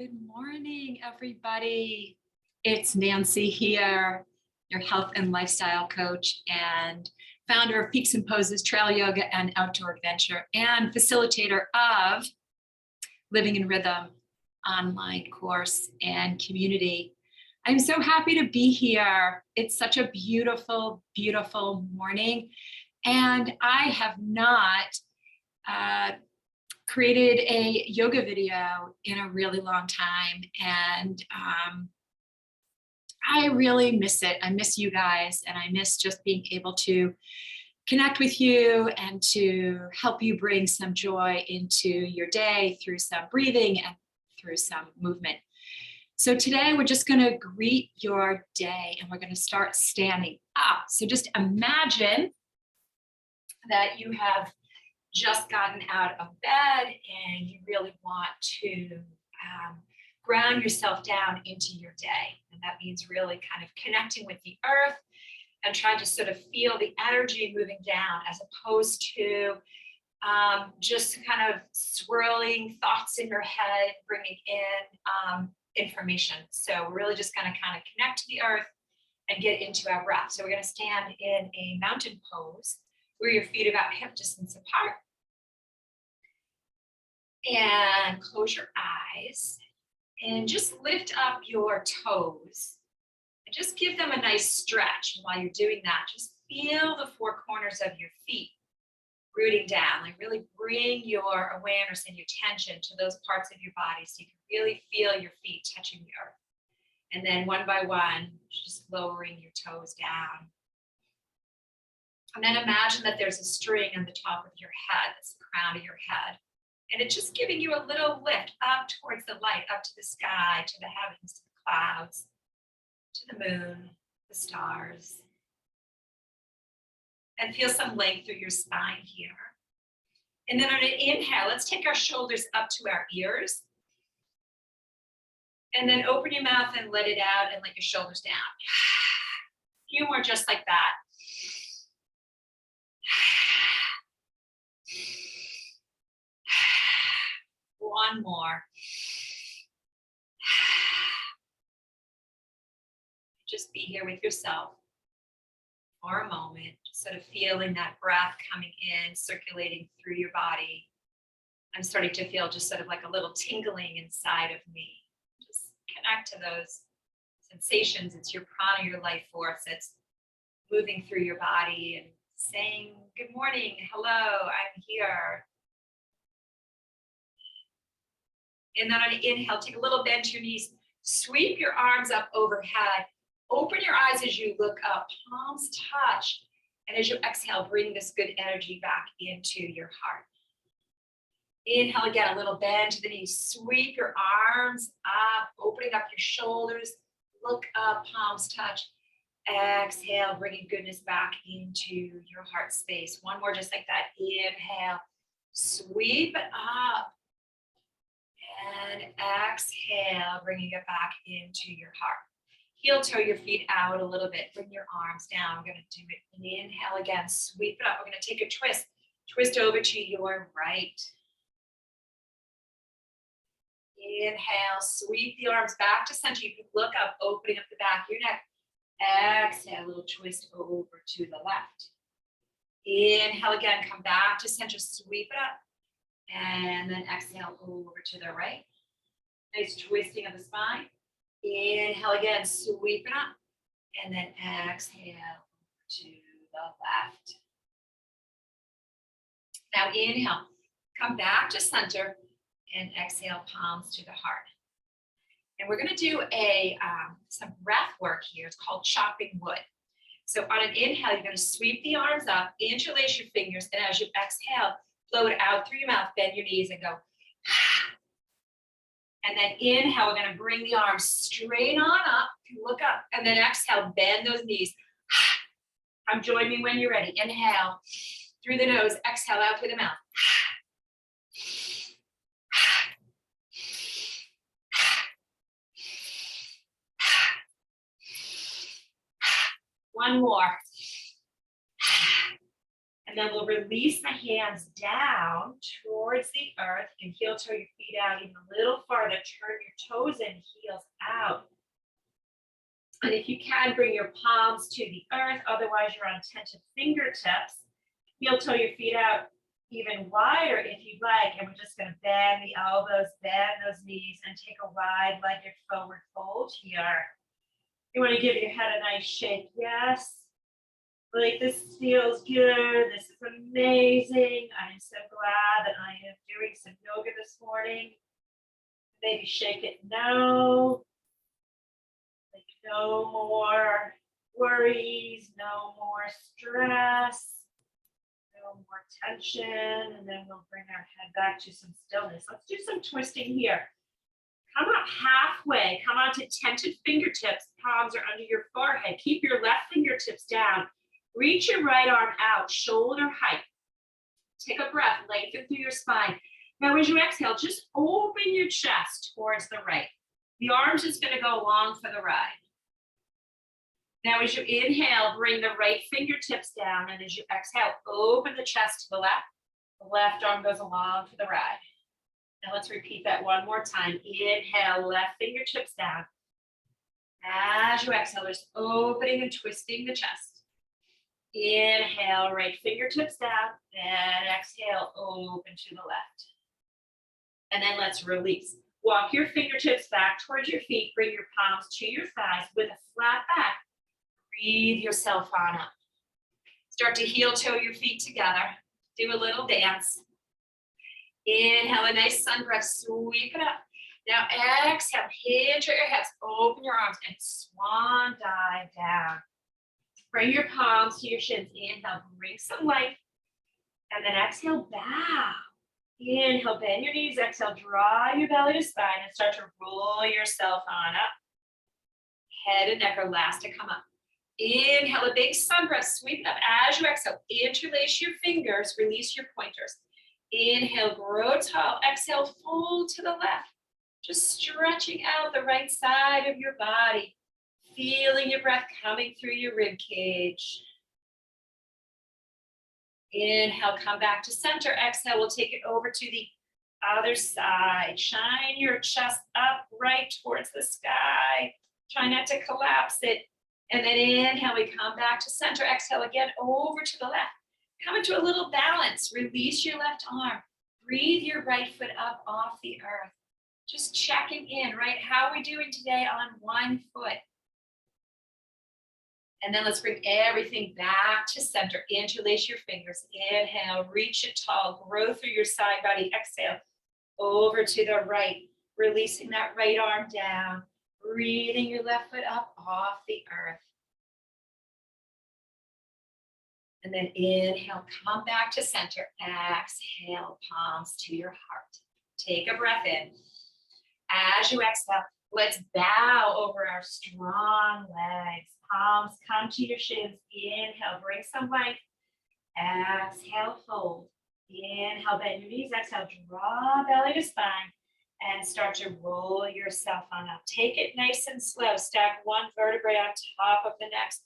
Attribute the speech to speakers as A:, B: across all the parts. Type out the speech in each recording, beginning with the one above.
A: Good morning, everybody. It's Nancy here, your health and lifestyle coach and founder of Peaks and Poses Trail Yoga and Outdoor Adventure and facilitator of Living in Rhythm online course and community. I'm so happy to be here. It's such a beautiful, beautiful morning. And I have not created a yoga video in a really long time. And I really miss it. I miss you guys. And I miss just being able to connect with you and to help you bring some joy into your day through some breathing and through some movement. So today we're just going to greet your day and we're going to start standing up. So just imagine that you have just gotten out of bed and you really want to ground yourself down into your day. And that means really kind of connecting with the earth and trying to sort of feel the energy moving down as opposed to just kind of swirling thoughts in your head, bringing in information. So we're really just going to kind of connect to the earth and get into our breath. So we're going to stand in a mountain pose where your feet are about hip distance apart. And close your eyes and just lift up your toes and just give them a nice stretch. And while you're doing that, just feel the four corners of your feet rooting down. Like really bring your awareness and your attention to those parts of your body so you can really feel your feet touching the earth. And then one by one, just lowering your toes down. And then imagine that there's a string on the top of your head. That's the crown of your head. And it's just giving you a little lift up towards the light, up to the sky, to the heavens, to the clouds, to the moon, the stars. And feel some length through your spine here. And then on an inhale, let's take our shoulders up to our ears. And then open your mouth and let it out and let your shoulders down. A few more just like that. One more. Just be here with yourself for a moment, sort of feeling that breath coming in, circulating through your body. I'm starting to feel just sort of like a little tingling inside of me. Just connect to those sensations. It's your prana, your life force that's moving through your body and saying, good morning, hello, I'm here. And then on an inhale, take a little bend to your knees, sweep your arms up overhead, open your eyes as you look up, palms touch. And as you exhale, bring this good energy back into your heart. Inhale again, a little bend to the knees, sweep your arms up, opening up your shoulders, look up, palms touch. Exhale, bringing goodness back into your heart space. One more just like that. Inhale, sweep it up. And exhale, bringing it back into your heart. Heel toe your feet out a little bit. Bring your arms down. We're going to do it. Inhale again. Sweep it up. We're going to take a twist. Twist over to your right. Inhale. Sweep the arms back to center. You can look up, opening up the back of your neck. Exhale. A little twist over to the left. Inhale again. Come back to center. Sweep it up. And then exhale over to the right. Nice twisting of the spine. Inhale again, sweep it up. And then exhale to the left. Now inhale, come back to center and exhale, palms to the heart. And we're going to do some breath work here. It's called chopping wood. So on an inhale, you're going to sweep the arms up, interlace your fingers, and as you exhale, blow it out through your mouth, bend your knees and go. And then inhale, we're going to bring the arms straight on up, look up, and then exhale, bend those knees. Come join me when you're ready. Inhale through the nose, exhale out through the mouth. One more.
B: And then we'll release the hands down towards the earth and heel toe your feet out even a little farther. Turn your toes in, heels out. And if you can, bring your palms to the earth. Otherwise, you're on tented fingertips. Heel toe your feet out even wider if you'd like. And we're just going to bend the elbows, bend those knees, and take a wide-legged forward fold here. You want to give your head a nice shake. Yes. Like, this feels good. This is amazing. I'm so glad that I am doing some yoga this morning. Maybe shake it. No. Like, no more worries, no more stress, no more tension. And then we'll bring our head back to some stillness. Let's do some twisting here. Come up halfway. Come onto tented fingertips. Palms are under your forehead. Keep your left fingertips down. Reach your right arm out, shoulder height. Take a breath, lengthen through your spine. Now, as you exhale, just open your chest towards the right. The arms is going to go long for the ride. Now, as you inhale, bring the right fingertips down, and as you exhale, open the chest to the left. The left arm goes along for the ride. Now, let's repeat that one more time. Inhale, left fingertips down. As you exhale, just opening and twisting the chest. Inhale, right fingertips down, and exhale, open to the left. And then let's release. Walk your fingertips back towards your feet. Bring your palms to your thighs with a flat back. Breathe yourself on up. Start to heel toe your feet together. Do a little dance. Inhale, a nice sun breath. Sweep it up. Now exhale, hinge at your hips. Open your arms and swan dive down. Bring your palms to your shins. Inhale, bring some life. And then exhale, bow. Inhale, bend your knees. Exhale, draw your belly to spine and start to roll yourself on up. Head and neck are last to come up. Inhale, a big sun breath. Sweep it up. As you exhale, interlace your fingers. Release your pointers. Inhale, grow tall. Exhale, fold to the left. Just stretching out the right side of your body. Feeling your breath coming through your rib cage. Inhale, come back to center. Exhale, we'll take it over to the other side. Shine your chest up right towards the sky. Try not to collapse it. And then inhale, we come back to center. Exhale again, over to the left. Come into a little balance. Release your left arm. Breathe your right foot up off the earth. Just checking in, right? How are we doing today on one foot? And then let's bring everything back to center. Interlace your fingers. Inhale, reach it tall. Grow through your side body. Exhale, over to the right. Releasing that right arm down. Breathing your left foot up off the earth. And then inhale, come back to center. Exhale, palms to your heart. Take a breath in. As you exhale, let's bow over our strong legs. Palms come to your shins. Inhale, bring some length. Exhale, fold. Inhale, bend your knees. Exhale, draw belly to spine. And start to roll yourself on up. Take it nice and slow. Stack one vertebrae on top of the next.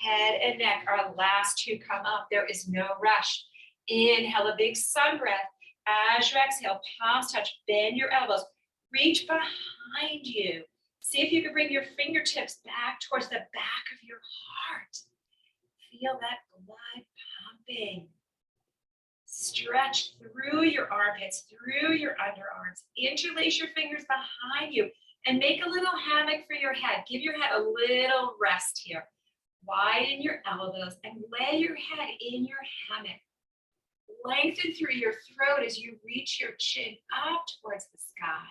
B: Head and neck are last to come up. There is no rush. Inhale, a big sun breath. As you exhale, palms touch. Bend your elbows. Reach behind you. See if you can bring your fingertips back towards the back of your heart. Feel that blood pumping. Stretch through your armpits, through your underarms. Interlace your fingers behind you and make a little hammock for your head. Give your head a little rest here. Widen your elbows and lay your head in your hammock. Lengthen through your throat as you reach your chin up towards the sky.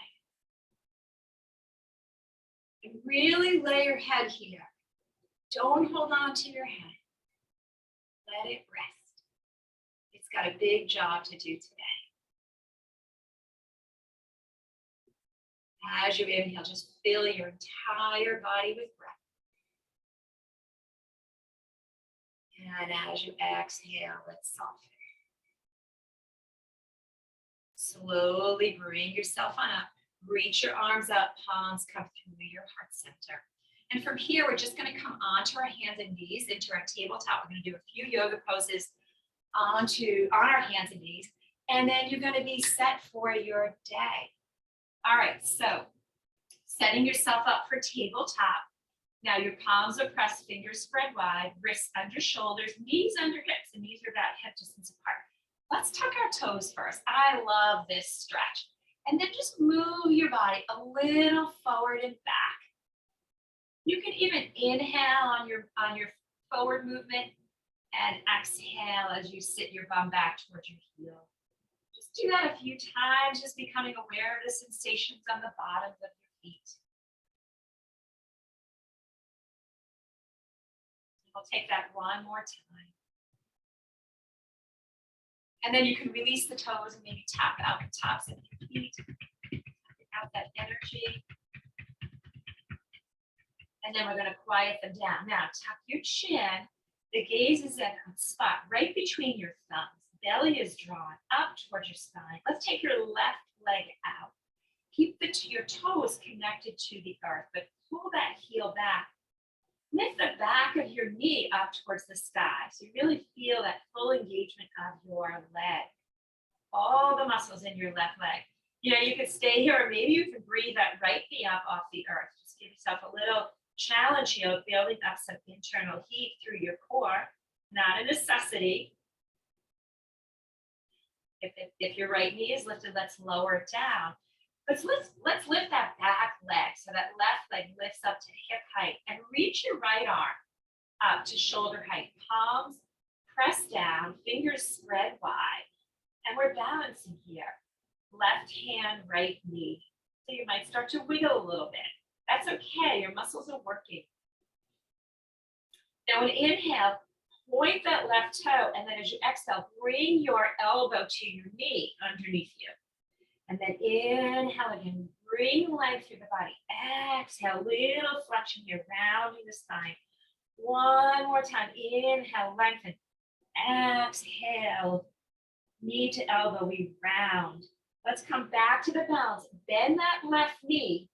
B: And really lay your head here. Don't hold on to your head. Let it rest. It's got a big job to do today. As you inhale, just fill your entire body with breath. And as you exhale, let's soften. Slowly bring yourself on up. Reach your arms up, palms come through your heart center. And from here, we're just going to come onto our hands and knees into our tabletop. We're going to do a few yoga poses
A: on our hands and knees, and then you're going to be set for your day. All right, so setting yourself up for tabletop. Now your palms are pressed, fingers spread wide, wrists under shoulders, knees under hips, and knees are about hip distance apart. Let's tuck our toes first. I love this stretch. And then just move your body a little forward and back. You can even inhale on your forward movement and exhale as you sit your bum back towards your heel. Just do that a few times, just becoming aware of the sensations on the bottoms of your feet. We'll take that one more time. And then you can release the toes and maybe tap out the tops of your feet. Tap out that energy. And then we're going to quiet them down. Now, tuck your chin. The gaze is at a spot right between your thumbs. Belly is drawn up towards your spine. Let's take your left leg out. Keep your toes connected to the earth, but pull that heel back. Lift the back of your knee up towards the sky. So you really feel that full engagement of your leg. All the muscles in your left leg. You know, you could stay here, or maybe you can breathe that right knee up off the earth. Just give yourself a little challenge here, building up some internal heat through your core. Not a necessity. If your right knee is lifted, let's lower it down. But let's lift that back leg, so that left leg lifts up to hip height, and reach your right arm up to shoulder height. Palms press down, fingers spread wide, and we're balancing here. Left hand, right knee. So you might start to wiggle a little bit. That's okay, your muscles are working. Now, an inhale, point that left toe, and then as you exhale, bring your elbow to your knee underneath you. And then inhale again, bring length through the body. Exhale, little flexion here, rounding the spine. One more time, inhale, lengthen. Exhale, knee to elbow, we round. Let's come back to the balance. Bend that left knee,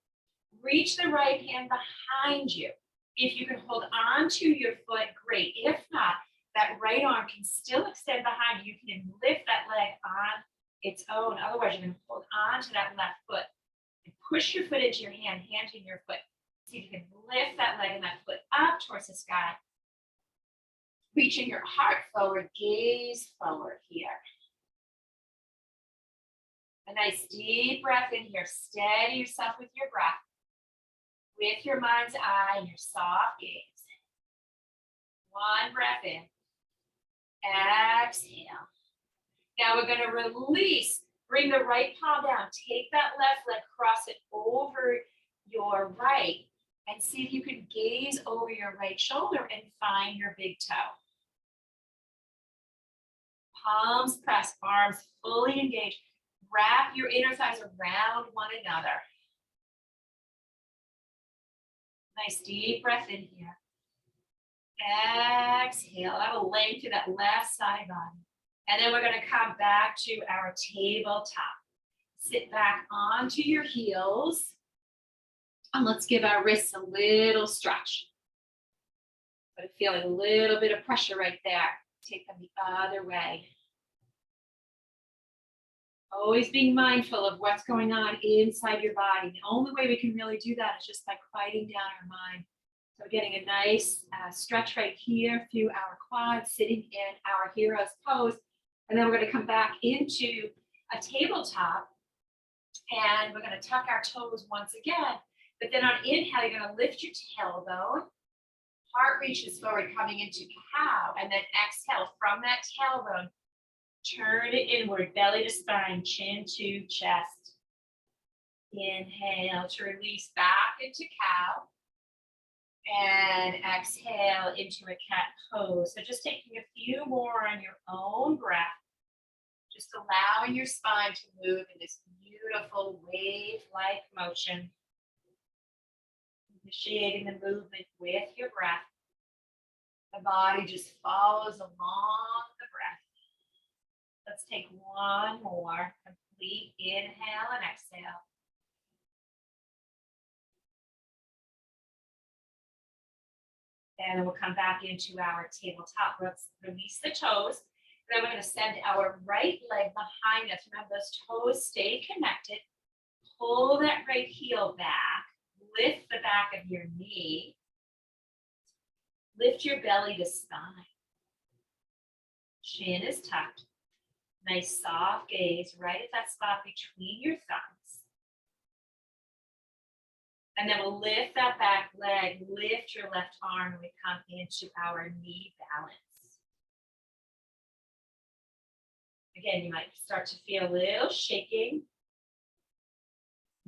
A: reach the right hand behind you. If you can hold on to your foot, great. If not, that right arm can still extend behind you. You can lift that leg on its own. Otherwise, you're going to hold on to that left foot and push your foot into your hand, hand in your foot. See if you can lift that leg and that foot up towards the sky. Reaching your heart forward, gaze forward here. A nice deep breath in here. Steady yourself with your breath, with your mind's eye and your soft gaze. One breath in. Exhale. Now we're going to release. Bring the right palm down. Take that left leg, cross it over your right, and see if you can gaze over your right shoulder and find your big toe. Palms pressed, arms fully engaged. Wrap your inner thighs around one another. Nice deep breath in here. Exhale. That'll lengthen through that left side body. And then we're going to come back to our tabletop. Sit back onto your heels. And let's give our wrists a little stretch. But feeling a little bit of pressure right there. Take them the other way. Always being mindful of what's going on inside your body. The only way we can really do that is just by quieting down our mind. So getting a nice stretch right here through our quads, sitting in our hero's pose. And then we're going to come back into a tabletop. And we're going to tuck our toes once again. But then on inhale, you're going to lift your tailbone. Heart reaches forward, coming into cow. And then exhale from that tailbone. Turn it inward, belly to spine, chin to chest. Inhale to release back into cow. And exhale into a cat pose. So just taking a few more on your own breath. Just allowing your spine to move in this beautiful wave-like motion. Initiating the movement with your breath. The body just follows along the breath. Let's take one more complete inhale and exhale. And then we'll come back into our tabletop. Let's release the toes.
B: Then we're going to send our right leg behind us. Remember, those toes stay connected. Pull that right heel back. Lift the back of your knee. Lift your belly to spine. Chin is tucked. Nice soft gaze right at that spot between your thumbs. And then we'll lift that back leg, lift your left arm, and we come into our knee balance. Again, you might start to feel a little shaking.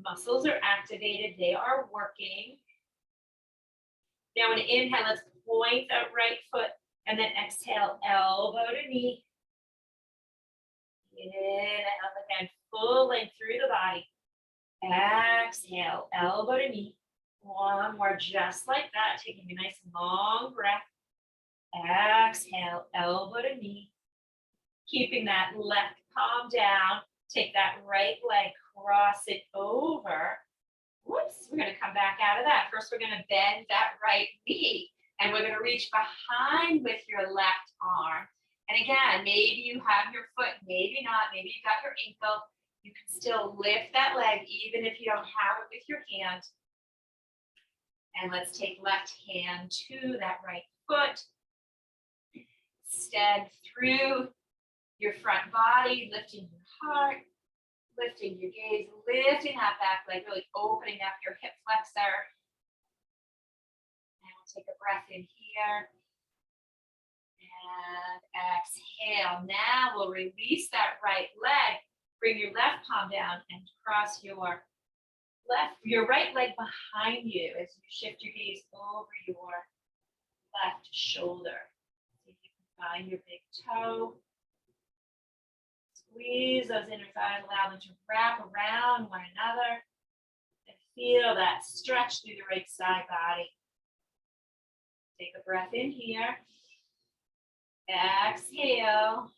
B: Muscles are activated, they are working. Now, when inhale, let's point that right foot and then exhale, elbow to knee. Inhale again, full length through the body. Exhale, elbow to knee. One more, just like that, taking a nice long breath. Exhale, elbow to knee. Keeping that left palm down. Take that right leg, cross it over. Whoops, we're going to come back out of that. First, we're going to bend that right knee. And we're going to reach behind with your left arm. And again, maybe you have your foot, maybe not, maybe you got your ankle. You can still lift that leg even if you don't have it with your hand. And let's take left hand to that right foot. Extend through your front body, lifting your heart, lifting your gaze, lifting that back leg, really opening up your hip flexor. And we'll take a breath in here. And exhale. Now we'll release that right leg. Bring your left palm down and cross your right leg behind you as you shift your gaze over your left shoulder. See if you can find your big toe. Squeeze those inner thighs, allow them to wrap around one another. And feel that stretch through the right side body. Take a breath in here. Exhale.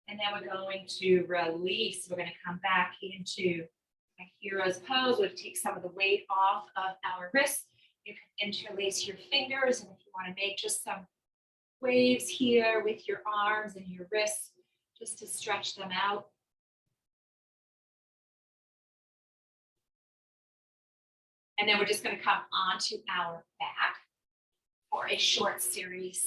B: And then we're going to release. We're going to come back into a hero's pose. We'll take some of the weight off of our wrists. You can interlace your fingers, and if you want to make just some waves here with your arms and your wrists, just to stretch them out. And then we're just going to come onto our back for a short series.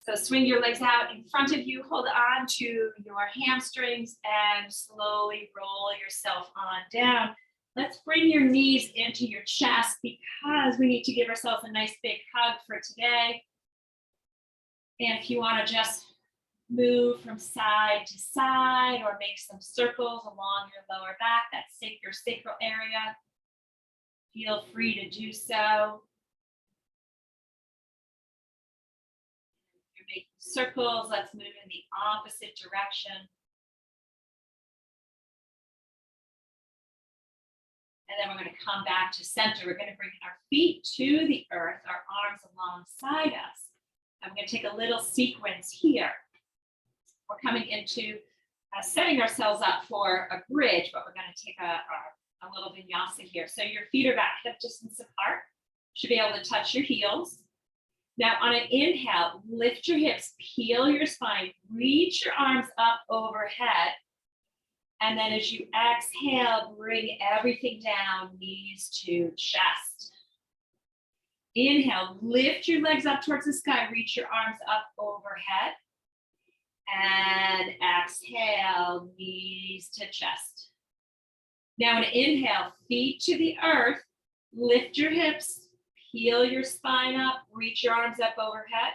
B: So swing your legs out in front of you, hold on to your hamstrings, and slowly roll yourself on down. Let's bring your knees into your chest because we need to give ourselves a nice big hug for today. And if you want to just move from side to side or make some circles along your lower back, that's your sacral area, feel free to do so. You're making circles, let's move in the opposite direction. And then we're going to come back to center. We're going to bring our feet to the earth, our arms alongside us. I'm going to take a little sequence here. We're coming into setting ourselves up for a bridge, but we're going to take a little vinyasa here. So your feet are back hip distance apart. Should be able to touch your heels. Now on an inhale, lift your hips, peel your spine, reach your arms up overhead. And then as you exhale, bring everything down, knees to chest. Inhale, lift your legs up towards the sky, reach your arms up overhead. And exhale, knees to chest. Now an inhale, feet to the earth, lift your hips, peel your spine up, reach your arms up overhead.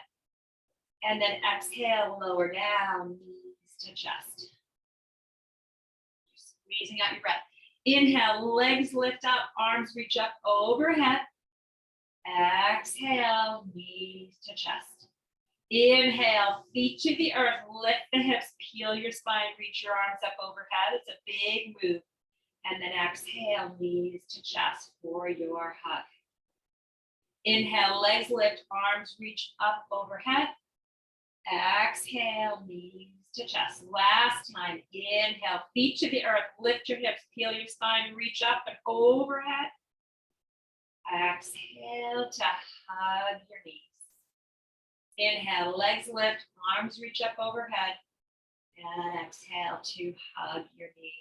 B: And then exhale, lower down, knees to chest. Just squeezing out your breath. Inhale, legs lift up, arms reach up overhead. Exhale, knees to chest. Inhale, feet to the earth, lift the hips, peel your spine, reach your arms up overhead. It's a big move. And then exhale, knees to chest for your hug. Inhale, legs lift, arms reach up overhead. Exhale, knees to chest. Last time, inhale, feet to the earth, lift your hips, peel your spine, reach up and overhead. Exhale to hug your knees. Inhale, legs lift, arms reach up overhead. And exhale to hug your knees.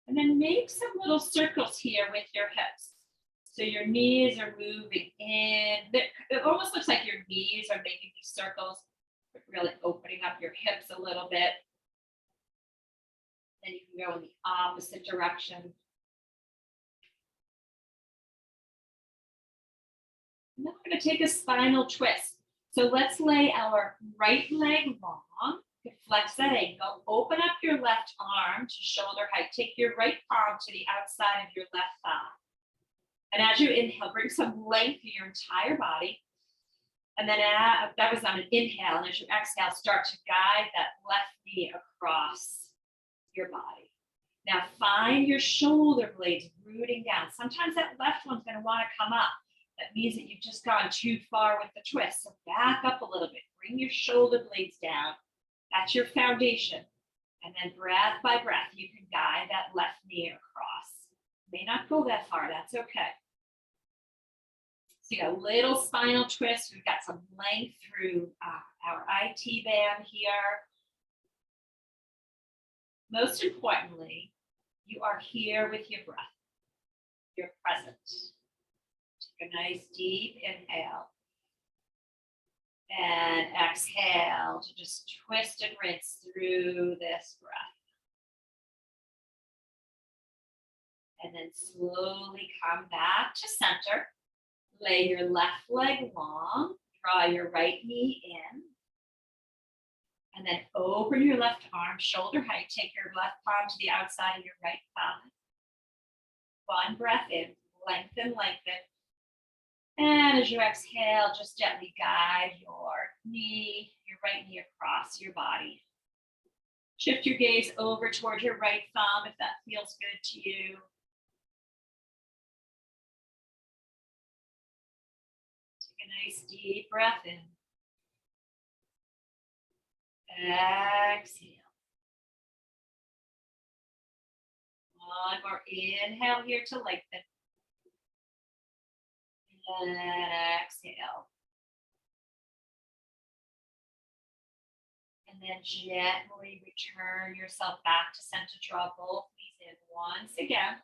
B: And then make some little circles here with your hips. So your knees are moving in. It almost looks like your knees are making these circles, but really opening up your hips a little bit. Then you can go in the opposite direction. Now we're going to take a spinal twist. So let's lay our right leg long. Flex that ankle. Open up your left arm to shoulder height. Take your right palm to the outside of your left thigh. And as you inhale, bring some length to your entire body. And then that was on an inhale. And as you exhale, start to guide that left knee across your body. Now find your shoulder blades rooting down. Sometimes that left one's going to want to come up. That means that you've just gone too far with the twist. So back up a little bit. Bring your shoulder blades down. That's your foundation. And then breath by breath, you can guide that left knee across. May not go that far, that's okay. So you got a little spinal twist. We've got some length through our IT band here. Most importantly, you are here with your breath. You're present. Take a nice deep inhale. And exhale to just twist and rinse through this breath. And then slowly come back to center. Lay your left leg long. Draw your right knee in. And then open your left arm, shoulder height. Take your left palm to the outside of your right thigh. One breath in. Lengthen, lengthen. And as you exhale, just gently guide your right knee across your body. Shift your gaze over toward your right thumb if that feels good to you. Take a nice deep breath in. Exhale. One more inhale here to lengthen. And exhale. And then gently return yourself back to center. Draw both knees in once again.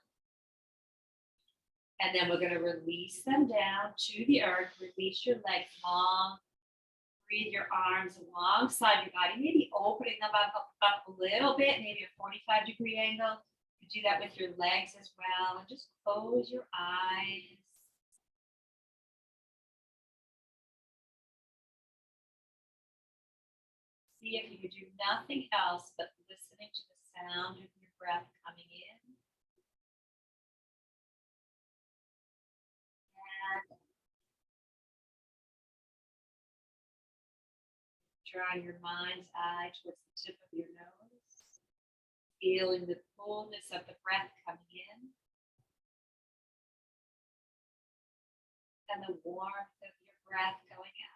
B: And then we're going to release them down to the earth. Release your legs long. Breathe your arms alongside your body. Maybe opening them up a little bit, maybe a 45-degree angle. You can do that with your legs as well. And just close your eyes. See if you could do nothing else but listening to the sound of your breath coming in and drawing your mind's eye towards the tip of your nose, feeling the fullness of the breath coming in and the warmth of your breath going out.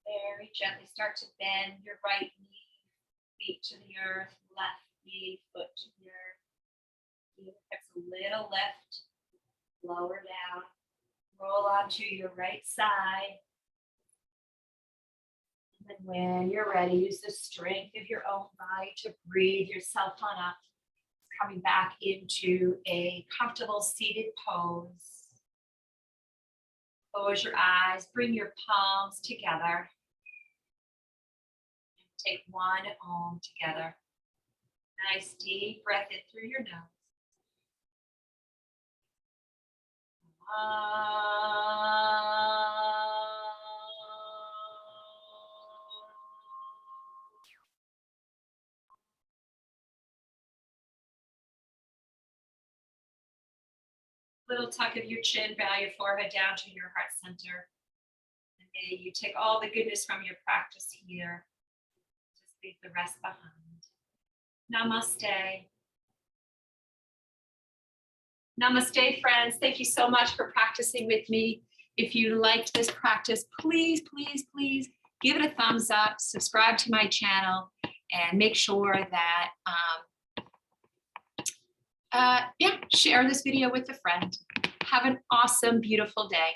B: Very gently start to bend your right knee, feet to the earth, left knee, foot to the earth. Hips a little lift, lower down, roll onto your right side. And then when you're ready, use the strength of your own body to breathe yourself on up. Coming back into a comfortable seated pose. Close your eyes, bring your palms together. Take one Om together. Nice deep breath in through your nose.
A: Little tuck of your chin, bow your forehead down to your heart center. And may you take all the goodness from your practice here. Just leave the rest behind. Namaste. Namaste, friends. Thank you so much for practicing with me. If you liked this practice, please, please, please give it a thumbs up, subscribe to my channel, and make sure that, share this video with a friend. Have an awesome, beautiful day.